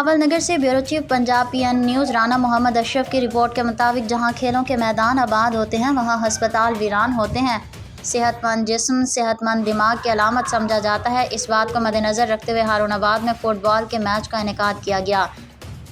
بہاول نگر سے bureau chief Punjab پی N news Rana محمد اشرف کی report کے مطابق جہاں کھیلوں کے میدان آباد ہوتے ہیں وہاں ہسپتال ویران ہوتے ہیں۔ صحت مند جسم صحت مند دماغ کی علامت سمجھا جاتا ہے۔ اس بات کو مد نظر رکھتے ہوئے ہارون آباد میں فٹ بال کے میچ کا انعقاد کیا گیا۔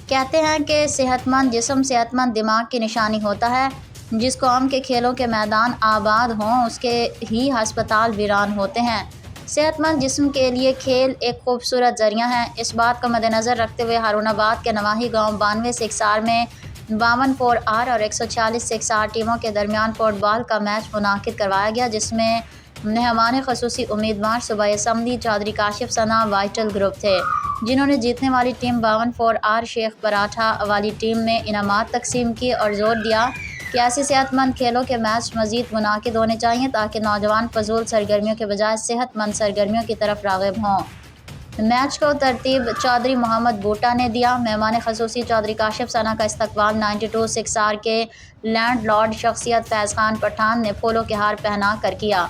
کہتے ہیں کہ صحت مند جسم صحت مند دماغ کی نشانی ہوتا ہے۔ جس قوم کے کھیلوں کے میدان آباد ہوں اس کے ہی ہسپتال ویران ہوتے ہیں۔ صحت مند جسم کے لیے کھیل ایک خوبصورت ذریعہ ہے۔ اس بات کو مد نظر رکھتے ہوئے ہارون آباد کے نواحی گاؤں 92 سکسار میں 52 4R اور 146 6R ٹیموں کے درمیان فٹ بال کا میچ منعقد کروایا گیا، جس میں مہمان خصوصی امیدوار صوبائی اسمبلی چودھری کاشف ثنا وائٹل گروپ تھے، جنہوں نے جیتنے والی ٹیم 52 4R شیخ پراٹھا والی ٹیم میں انعامات تقسیم کیے اور زور دیا کہ ایسے صحت مند کھیلوں کے میچ مزید منعقد ہونے چاہئیں تاکہ نوجوان فضول سرگرمیوں کے بجائے صحت مند سرگرمیوں کی طرف راغب ہوں۔ میچ کو ترتیب چودھری محمد بوٹا نے دیا۔ مہمان خصوصی چودھری کاشف ثنا کا استقبال 92 6R کے لینڈ لارڈ شخصیت فیض خان پٹھان نے پھولوں کے ہار پہنا کر کیا۔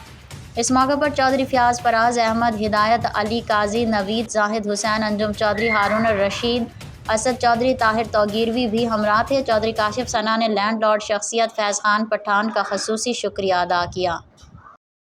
اس موقع پر چودھری فیاض فراز احمد، ہدایت علی قاضی، نوید زاہد حسین، انجم چودھری، ہارون الرشید، اسد چودھری، طاہر توگیروی بھی ہمراہ تھے۔ چودھری کاشف ثنا نے لینڈ لارڈ شخصیت فیض خان پٹھان کا خصوصی شکریہ ادا کیا۔